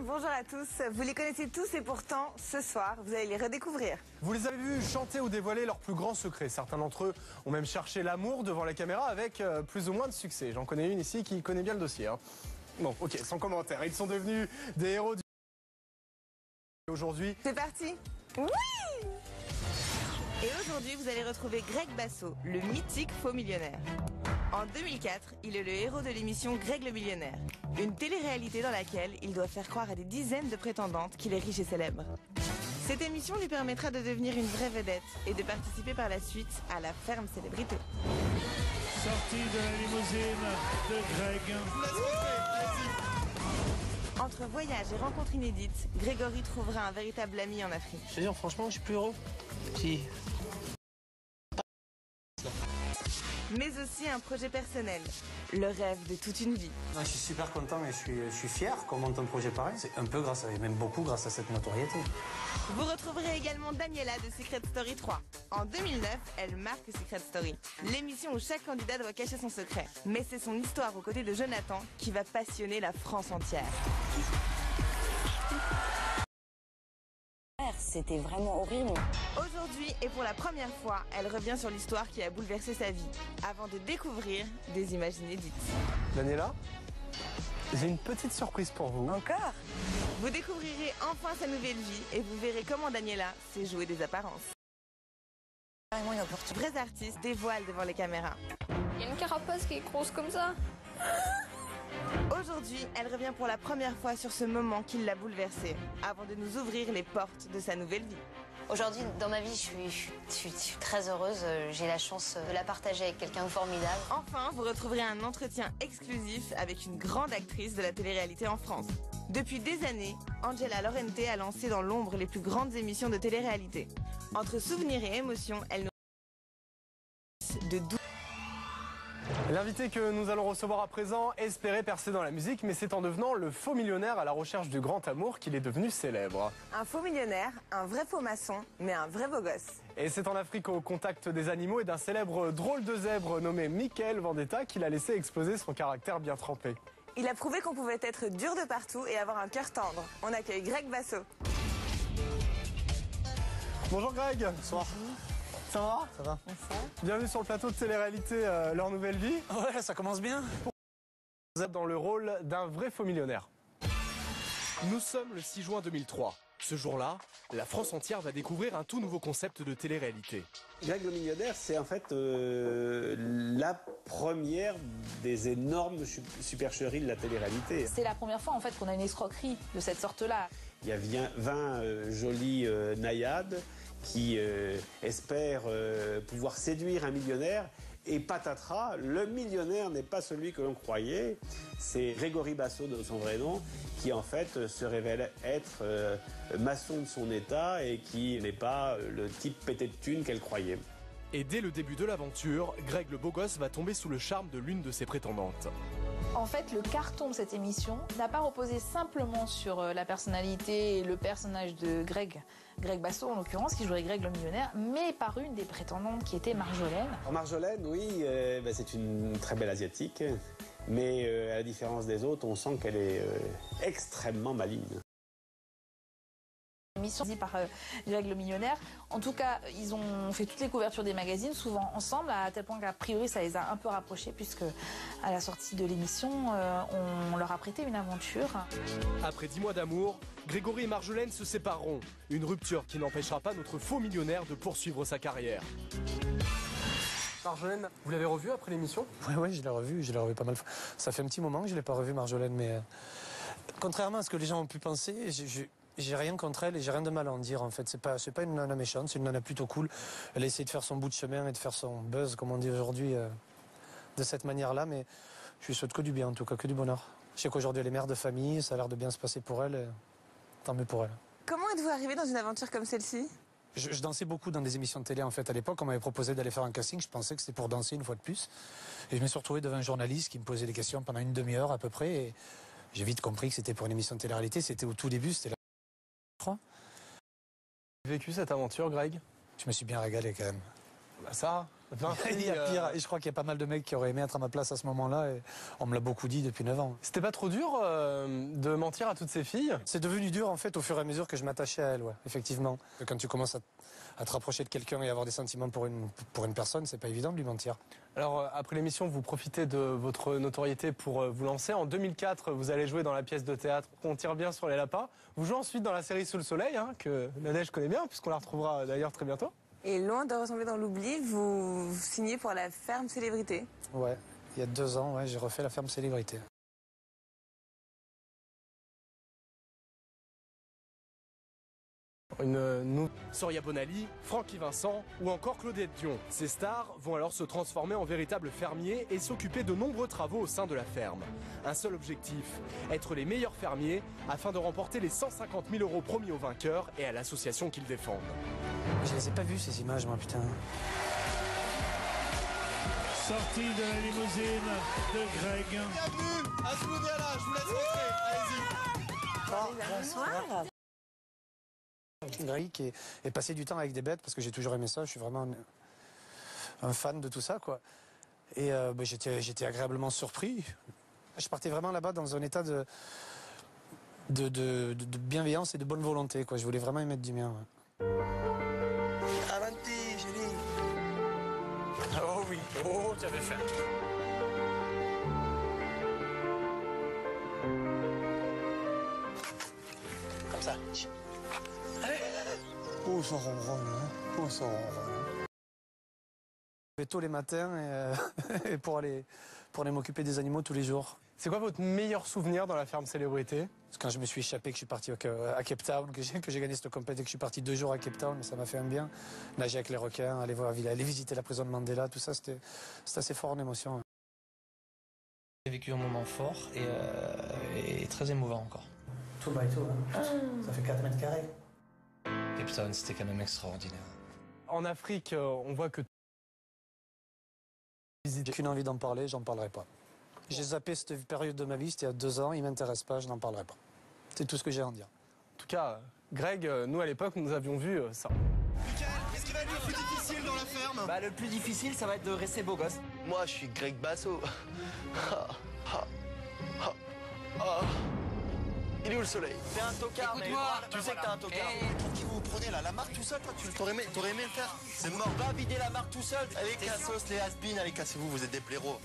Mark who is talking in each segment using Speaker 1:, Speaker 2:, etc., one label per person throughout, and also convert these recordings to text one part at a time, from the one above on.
Speaker 1: bonjour à tous. Vous les connaissez tous et pourtant, ce soir, vous allez les redécouvrir.
Speaker 2: Vous les avez vus chanter ou dévoiler leurs plus grands secrets. Certains d'entre eux ont même cherché l'amour devant la caméra avec plus ou moins de succès. J'en connais une ici qui connaît bien le dossier. Bon, ok, sans commentaire. Ils sont devenus des héros du... Aujourd'hui...
Speaker 1: C'est parti. Oui! Et aujourd'hui, vous allez retrouver Greg Basso, le mythique faux millionnaire. En 2004, il est le héros de l'émission Greg le millionnaire, une télé-réalité dans laquelle il doit faire croire à des dizaines de prétendantes qu'il est riche et célèbre. Cette émission lui permettra de devenir une vraie vedette et de participer par la suite à la ferme célébrité.
Speaker 3: Sortie de la limousine de Greg.
Speaker 1: Entre voyages et rencontres inédites, Grégory trouvera un véritable ami en Afrique.
Speaker 4: Je veux dire, franchement, je suis plus heureux. Si.
Speaker 1: Mais aussi un projet personnel, le rêve de toute une vie.
Speaker 4: Je suis super content et je suis fier qu'on monte un projet pareil. C'est un peu grâce à, et même beaucoup grâce à cette notoriété.
Speaker 1: Vous retrouverez également Daniela de Secret Story 3. En 2009, elle marque Secret Story, l'émission où chaque candidat doit cacher son secret. Mais c'est son histoire aux côtés de Jonathan qui va passionner la France entière.
Speaker 5: C'était vraiment horrible.
Speaker 1: Aujourd'hui, et pour la première fois, elle revient sur l'histoire qui a bouleversé sa vie, avant de découvrir des images inédites.
Speaker 2: Daniela, j'ai une petite surprise pour vous.
Speaker 1: Encore? Vous découvrirez enfin sa nouvelle vie et vous verrez comment Daniela sait jouer des apparences.
Speaker 5: Carrément une opportunité.
Speaker 1: Vrais artistes dévoilent devant les caméras.
Speaker 6: Il y a une carapace qui est grosse comme ça.
Speaker 1: Aujourd'hui, elle revient pour la première fois sur ce moment qui l'a bouleversée, avant de nous ouvrir les portes de sa nouvelle vie.
Speaker 5: Aujourd'hui, dans ma vie, je suis très heureuse. J'ai la chance de la partager avec quelqu'un de formidable.
Speaker 1: Enfin, vous retrouverez un entretien exclusif avec une grande actrice de la télé-réalité en France. Depuis des années, Angela Laurente a lancé dans l'ombre les plus grandes émissions de télé-réalité. Entre souvenirs et émotions, elle nous de doux.
Speaker 2: L'invité que nous allons recevoir à présent espérait percer dans la musique, mais c'est en devenant le faux millionnaire à la recherche du grand amour qu'il est devenu célèbre.
Speaker 1: Un faux millionnaire, un vrai faux maçon, mais un vrai beau gosse.
Speaker 2: Et c'est en Afrique au contact des animaux et d'un célèbre drôle de zèbre nommé Michael Vendetta qu'il a laissé exploser son caractère bien trempé.
Speaker 1: Il a prouvé qu'on pouvait être dur de partout et avoir un cœur tendre. On accueille Greg Basso.
Speaker 2: Bonjour Greg.
Speaker 4: Bonsoir.
Speaker 2: Ça va?
Speaker 4: Ça va?
Speaker 2: Bienvenue sur le plateau de télé-réalité Leur Nouvelle Vie.
Speaker 4: Ouais, ça commence bien.
Speaker 2: Vous êtes dans le rôle d'un vrai faux millionnaire.
Speaker 7: Nous sommes le 6 juin 2003. Ce jour-là, la France entière va découvrir un tout nouveau concept de télé-réalité.
Speaker 8: Greg le millionnaire, c'est en fait la première des énormes supercheries de la télé-réalité.
Speaker 6: C'est la première fois en fait qu'on a une escroquerie de cette sorte-là.
Speaker 8: Il y a 20 jolies naïades qui espèrent pouvoir séduire un millionnaire. Et patatras, le millionnaire n'est pas celui que l'on croyait. C'est Grégory Basso de son vrai nom, qui en fait se révèle être maçon de son état et qui n'est pas le type pété de thunes qu'elle croyait.
Speaker 7: Et dès le début de l'aventure, Greg le beau gosse va tomber sous le charme de l'une de ses prétendantes.
Speaker 6: En fait, le carton de cette émission n'a pas reposé simplement sur la personnalité et le personnage de Greg Basso en l'occurrence, qui jouait Greg le millionnaire, mais par une des prétendantes qui était Marjolaine.
Speaker 8: Alors Marjolaine, oui, c'est une très belle asiatique, mais à la différence des autres, on sent qu'elle est extrêmement maligne.
Speaker 6: Émission dit par Greg le millionnaire. En tout cas, ils ont fait toutes les couvertures des magazines, souvent ensemble, à tel point qu'a priori ça les a un peu rapprochés, puisque à la sortie de l'émission, on leur a prêté une aventure.
Speaker 7: Après 10 mois d'amour, Grégory et Marjolaine se sépareront. Une rupture qui n'empêchera pas notre faux millionnaire de poursuivre sa carrière.
Speaker 2: Marjolaine, vous l'avez revue après l'émission?
Speaker 4: Ouais, je l'ai revu pas mal. Ça fait un petit moment que je l'ai pas revu, Marjolaine, mais contrairement à ce que les gens ont pu penser, j'ai rien contre elle et j'ai rien de mal à en dire en fait. C'est pas une nana méchante, c'est une nana plutôt cool. Elle a essayé de faire son bout de chemin et de faire son buzz, comme on dit aujourd'hui, de cette manière-là, mais je lui souhaite que du bien en tout cas, que du bonheur. Je sais qu'aujourd'hui elle est mère de famille, ça a l'air de bien se passer pour elle, tant mieux pour elle.
Speaker 1: Comment êtes-vous arrivé dans une aventure comme celle-ci?
Speaker 4: Je dansais beaucoup dans des émissions de télé en fait à l'époque. On m'avait proposé d'aller faire un casting, je pensais que c'était pour danser une fois de plus. Et je me suis retrouvé devant un journaliste qui me posait des questions pendant une demi-heure à peu près. Et j'ai vite compris que c'était pour une émission de télé-réalité. C'était au tout début, c'était la...
Speaker 2: Vous avez vécu cette aventure, Greg?
Speaker 4: Je me suis bien régalé quand même.
Speaker 2: Bah ça,
Speaker 4: Il y a pire. Et je crois qu'il y a pas mal de mecs qui auraient aimé être à ma place à ce moment-là. Et on me l'a beaucoup dit depuis 9 ans.
Speaker 2: C'était pas trop dur de mentir à toutes ces filles?
Speaker 4: C'est devenu dur en fait au fur et à mesure que je m'attachais à elles, ouais, effectivement. Quand tu commences à te rapprocher de quelqu'un et avoir des sentiments pour une personne, c'est pas évident de lui mentir.
Speaker 2: Alors, après l'émission, vous profitez de votre notoriété pour vous lancer. En 2004, vous allez jouer dans la pièce de théâtre On tire bien sur les lapins. Vous jouez ensuite dans la série Sous le soleil, hein, que Nadège connaît bien, puisqu'on la retrouvera d'ailleurs très bientôt.
Speaker 1: Et loin de ressembler dans l'oubli, vous signez pour la ferme célébrité.
Speaker 4: Ouais, il y a 2 ans, ouais, j'ai refait la ferme célébrité.
Speaker 7: Soria Bonali, Francky Vincent ou encore Claudette Dion. Ces stars vont alors se transformer en véritables fermiers et s'occuper de nombreux travaux au sein de la ferme. Un seul objectif, être les meilleurs fermiers afin de remporter les 150 000 € promis aux vainqueurs et à l'association qu'ils défendent.
Speaker 4: Je les ai pas vues ces images, moi, putain.
Speaker 3: Sortie de la limousine de Greg.
Speaker 2: Bienvenue à Soudiala, je vous laisse rentrer, allez-y.
Speaker 1: Bonsoir.
Speaker 4: Greg qui est passé du temps avec des bêtes parce que j'ai toujours aimé ça, je suis vraiment un fan de tout ça, quoi. Et j'étais agréablement surpris. Je partais vraiment là-bas dans un état de bienveillance et de bonne volonté, quoi. Je voulais vraiment y mettre du mien. Ouais.
Speaker 9: Avanti, chérie.
Speaker 4: Oh oui, oh, tu avais faim.
Speaker 9: Comme ça.
Speaker 4: Oh, ça ronronne, hein. Oh, ça ronronne. Je vais tôt les matins et pour aller m'occuper des animaux tous les jours.
Speaker 2: C'est quoi votre meilleur souvenir dans la ferme célébrité?
Speaker 4: C'est quand je me suis échappé, que je suis parti à Cape Town, que j'ai gagné cette compétition, que je suis parti 2 jours à Cape Town, ça m'a fait un bien. Nager avec les requins, aller visiter la prison de Mandela, tout ça, c'était assez fort en émotion.
Speaker 10: J'ai vécu un moment fort et très émouvant encore.
Speaker 4: Tout by tout, hein. Ça fait 4 mètres carrés.
Speaker 10: Cape Town, c'était quand même extraordinaire.
Speaker 2: En Afrique, on voit que...
Speaker 4: J'ai qu'une envie d'en parler, j'en parlerai pas. J'ai zappé cette période de ma vie, c'était il y a 2 ans, il m'intéresse pas, je n'en parlerai pas. C'est tout ce que j'ai à en dire.
Speaker 2: En tout cas, Greg, nous à l'époque, nous avions vu ça.
Speaker 9: Michael, qu'est-ce qui va être le plus difficile dans la ferme?
Speaker 11: Bah le plus difficile, ça va être de rester beau gosse.
Speaker 9: Moi, je suis Greg Basso. Il est où le soleil?
Speaker 11: T'es un tocard, mais tu sais que t'es un tocard.
Speaker 9: Qu'est-ce que vous prenez là? La marque tout seul, toi? T'aurais aimé le faire? C'est mort.
Speaker 11: Va vider la marque tout seul.
Speaker 9: Allez, cassos, les has-beens, allez, cassez-vous, vous êtes des blaireaux.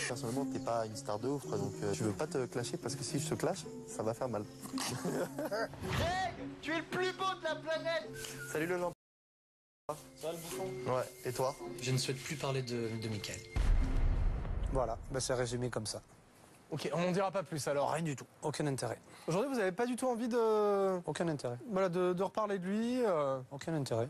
Speaker 9: Personnellement, t'es pas une star de ouf, quoi, donc je veux pas te clasher parce que si je te clash, ça va faire mal.
Speaker 11: Greg, tu es le plus beau de la planète.
Speaker 9: Salut le lamp.
Speaker 11: Ça va le bouffon?
Speaker 9: Ouais, et toi?
Speaker 10: Je ne souhaite plus parler de Michael.
Speaker 4: Voilà, c'est résumé comme ça.
Speaker 2: Ok, on n'en dira pas plus alors.
Speaker 4: Rien du tout, aucun intérêt.
Speaker 2: Aujourd'hui, vous n'avez pas du tout envie de...
Speaker 4: Aucun intérêt.
Speaker 2: Voilà, de reparler de lui
Speaker 4: Aucun intérêt.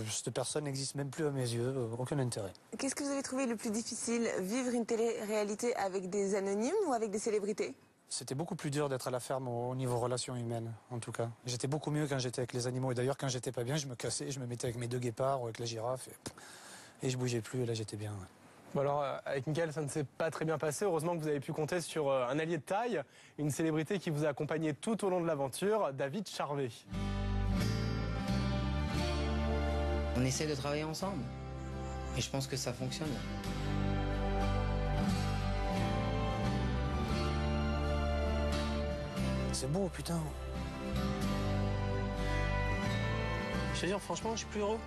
Speaker 4: Cette personne n'existe même plus à mes yeux, aucun intérêt.
Speaker 1: Qu'est-ce que vous avez trouvé le plus difficile? Vivre une télé-réalité avec des anonymes ou avec des célébrités?
Speaker 4: C'était beaucoup plus dur d'être à la ferme au niveau relations humaines, en tout cas. J'étais beaucoup mieux quand j'étais avec les animaux. Et d'ailleurs, quand j'étais pas bien, je me cassais, je me mettais avec mes 2 guépards ou avec la girafe. Et je bougeais plus, et là, j'étais bien. Ouais.
Speaker 2: Bon alors, avec Michael, ça ne s'est pas très bien passé. Heureusement que vous avez pu compter sur un allié de taille, une célébrité qui vous a accompagné tout au long de l'aventure, David Charvet.
Speaker 12: On essaie de travailler ensemble. Et je pense que ça fonctionne.
Speaker 4: C'est beau, putain.
Speaker 11: Je te dis, franchement, je suis plus heureux.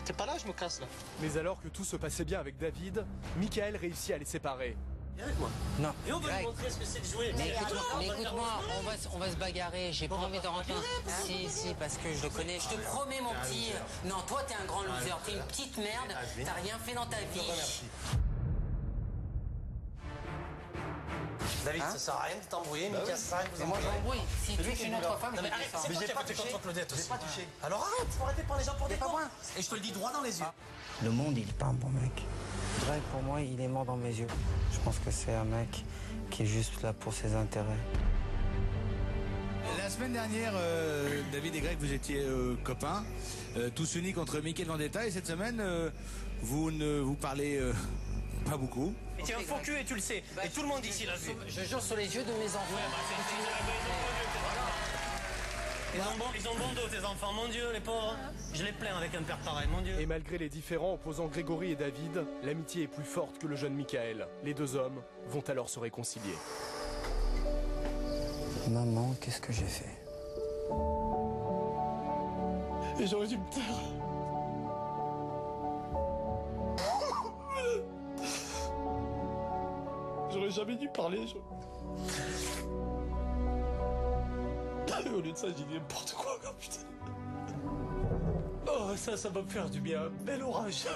Speaker 11: T'es pas là, je me casse là.
Speaker 7: Mais alors que tout se passait bien avec David, Michael réussit à les séparer.
Speaker 11: Viens avec moi.
Speaker 12: Non.
Speaker 11: Et on va lui montrer ce que c'est de jouer.
Speaker 12: Mais écoute-moi, on va se bagarrer. J'ai pas envie de rentrer. Si, parce que je le connais. Je te promets, mon petit. Non, toi, t'es un grand loser. T'es une petite merde. T'as rien fait dans ta vie.
Speaker 11: David, ça sert à rien de t'embrouiller, Mika, ça sert à rien de vous
Speaker 12: Mais moi,
Speaker 11: embrouiller.
Speaker 12: j'embrouille. Si tu es une autre femme, je vais te
Speaker 11: Mais
Speaker 12: descendre.
Speaker 11: j'ai pas touché. J'ai pas touché. Alors arrête, faut arrêter de prendre les gens pour des cons. Et je te le dis droit dans les yeux.
Speaker 12: Le monde, il est pas un bon mec.
Speaker 13: Greg, pour moi, il est mort dans mes yeux. Je pense que c'est un mec qui est juste là pour ses intérêts.
Speaker 14: La semaine dernière, David et Greg, vous étiez copains, tous unis contre Michael Vendetta. Et cette semaine, vous ne vous parlez Pas beaucoup.
Speaker 11: Et tu es un faux cul et tu le sais. Et tout le monde ici l'a vu.
Speaker 12: Je jure sur les yeux de mes enfants.
Speaker 11: Ils ont bon dos, tes enfants, mon Dieu, les pauvres. Je les plains avec un père pareil, mon Dieu.
Speaker 7: Et malgré les différends opposant Grégory et David, l'amitié est plus forte que le jeune Michael. Les deux hommes vont alors se réconcilier.
Speaker 13: Maman, qu'est-ce que j'ai fait?
Speaker 11: Et j'aurais dû me taire. J'aurais jamais dû parler. Au lieu de ça, j'ai dit n'importe quoi, putain. Oh, ça va me faire du bien. Bel orage.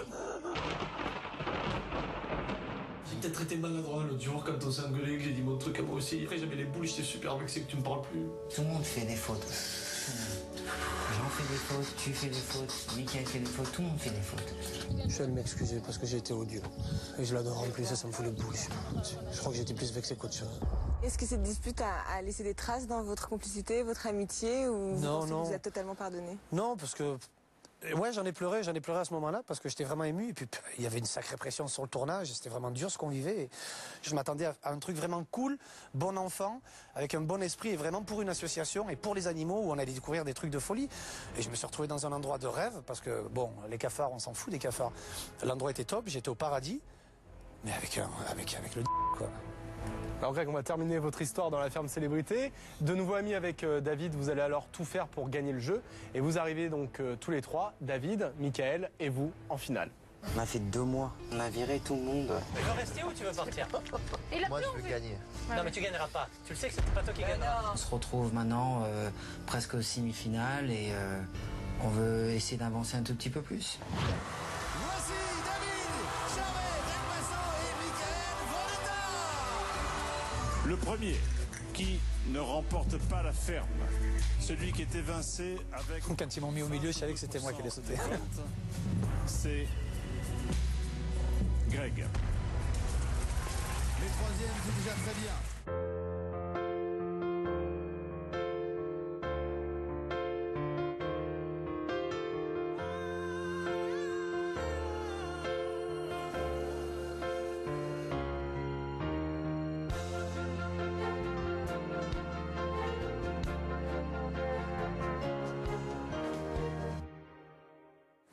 Speaker 11: J'ai peut-être été maladroit l'autre jour quand on s'est engueulé, que j'ai dit mon truc à moi aussi. Après, j'avais les boules, j'étais super vexé que tu me parles plus.
Speaker 13: Tout le monde fait des fautes. Jean fait des fautes, tu fais des fautes, Mickaël fait des fautes, tout le monde fait des fautes.
Speaker 4: Je suis allé m'excuser parce que j'ai été odieux. Et je l'adore en plus, ça me fout les boules. Je crois que j'étais plus vexé qu'autre chose.
Speaker 1: Est-ce que cette dispute a laissé des traces dans votre complicité, votre amitié, ou vous pensez que vous êtes totalement pardonné?
Speaker 4: Non, parce que... Ouais, j'en ai pleuré à ce moment-là parce que j'étais vraiment ému et puis il y avait une sacrée pression sur le tournage, c'était vraiment dur ce qu'on vivait et je m'attendais à un truc vraiment cool, bon enfant, avec un bon esprit et vraiment pour une association et pour les animaux où on allait découvrir des trucs de folie et je me suis retrouvé dans un endroit de rêve parce que bon, les cafards, on s'en fout des cafards, l'endroit était top, j'étais au paradis mais avec le quoi.
Speaker 2: Alors Greg, on va terminer votre histoire dans la ferme célébrité. De nouveau amis avec David, vous allez alors tout faire pour gagner le jeu. Et vous arrivez donc tous les trois, David, Michaël et vous, en finale.
Speaker 13: On a fait 2 mois, on a viré tout le monde.
Speaker 11: Tu veux rester ou tu veux partir?
Speaker 9: Moi, je veux gagner.
Speaker 11: Non, mais tu gagneras pas. Tu le sais que c'est pas toi qui gagneras.
Speaker 13: On se retrouve maintenant presque aux semi-finales et on veut essayer d'avancer un tout petit peu plus.
Speaker 15: Voici David, Charvet, Greg Basso et Michaël Volta.
Speaker 3: Le premier qui ne remporte pas la ferme, celui qui est évincé avec...
Speaker 4: Quand ils m'ont mis au milieu, je savais que c'était moi qui allais sauter.
Speaker 3: C'est Greg.
Speaker 15: Les troisièmes, c'est déjà très bien.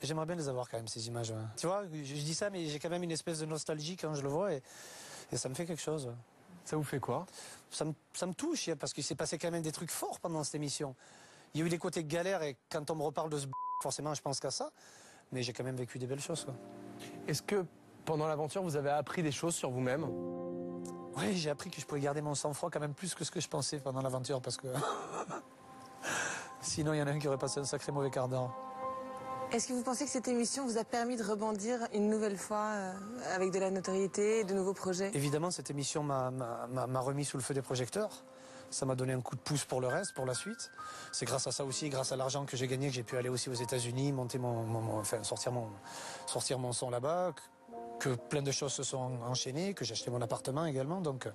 Speaker 4: J'aimerais bien les avoir quand même, ces images. Ouais. Tu vois, je dis ça, mais j'ai quand même une espèce de nostalgie quand je le vois et ça me fait quelque chose. Ouais.
Speaker 2: Ça vous fait quoi?
Speaker 4: Ça me touche, parce qu'il s'est passé quand même des trucs forts pendant cette émission. Il y a eu les côtés galères et quand on me reparle de ce forcément, je pense qu'à ça. Mais j'ai quand même vécu des belles choses.
Speaker 2: Est-ce que pendant l'aventure, vous avez appris des choses sur vous-même?
Speaker 4: Oui, j'ai appris que je pouvais garder mon sang-froid quand même plus que ce que je pensais pendant l'aventure parce que sinon, il y en a un qui aurait passé un sacré mauvais quart d'heure.
Speaker 1: Est-ce que vous pensez que cette émission vous a permis de rebondir une nouvelle fois avec de la notoriété et de nouveaux projets?
Speaker 4: Évidemment, cette émission m'a remis sous le feu des projecteurs. Ça m'a donné un coup de pouce pour le reste, pour la suite. C'est grâce à ça aussi, grâce à l'argent que j'ai gagné, que j'ai pu aller aussi aux États-Unis, monter sortir mon son là-bas, que plein de choses se sont enchaînées, que j'ai acheté mon appartement également. Donc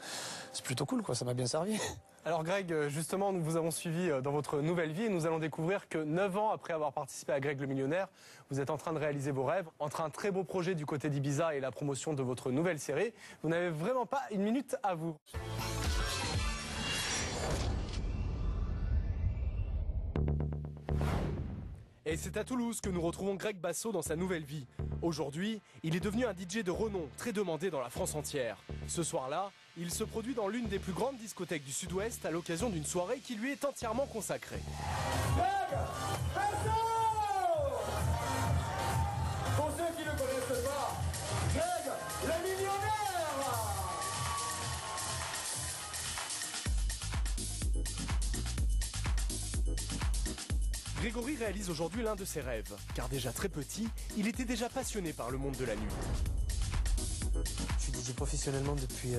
Speaker 4: c'est plutôt cool, quoi. Ça m'a bien servi.
Speaker 2: Alors Greg, justement, nous vous avons suivi dans votre nouvelle vie et nous allons découvrir que 9 ans après avoir participé à Greg le Millionnaire, vous êtes en train de réaliser vos rêves, entre un très beau projet du côté d'Ibiza et la promotion de votre nouvelle série. Vous n'avez vraiment pas une minute à vous.
Speaker 7: Et c'est à Toulouse que nous retrouvons Greg Basso dans sa nouvelle vie. Aujourd'hui, il est devenu un DJ de renom, très demandé dans la France entière. Ce soir-là, il se produit dans l'une des plus grandes discothèques du Sud-Ouest à l'occasion d'une soirée qui lui est entièrement consacrée.
Speaker 15: Greg Basso! Pour ceux qui ne connaissent pas, Greg le Millionnaire!
Speaker 7: Grégory réalise aujourd'hui l'un de ses rêves, car déjà très petit, il était déjà passionné par le monde de la nuit.
Speaker 4: Je suis DJ professionnellement depuis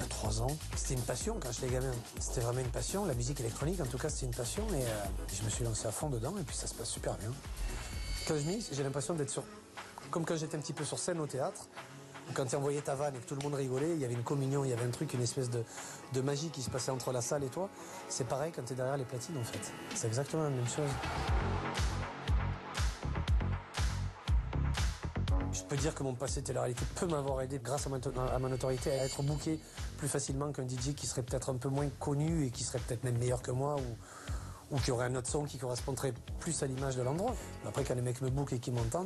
Speaker 4: 3 ans. C'était une passion quand j'étais gamin. C'était vraiment une passion. La musique électronique, en tout cas, c'était une passion. Et je me suis lancé à fond dedans et puis ça se passe super bien. Quand je mise, j'ai l'impression d'être sur... Comme quand j'étais un petit peu sur scène au théâtre. Quand tu envoyais ta vanne et que tout le monde rigolait, il y avait une communion, il y avait un truc, une espèce de magie qui se passait entre la salle et toi. C'est pareil quand tu es derrière les platines, en fait. C'est exactement la même chose. Je peux dire que mon passé télé-réalité peut m'avoir aidé grâce à ma notoriété à être booké plus facilement qu'un DJ qui serait peut-être un peu moins connu et qui serait peut-être même meilleur que moi ou qui aurait un autre son qui correspondrait plus à l'image de l'endroit. Après, quand les mecs me bookent et qu'ils m'entendent,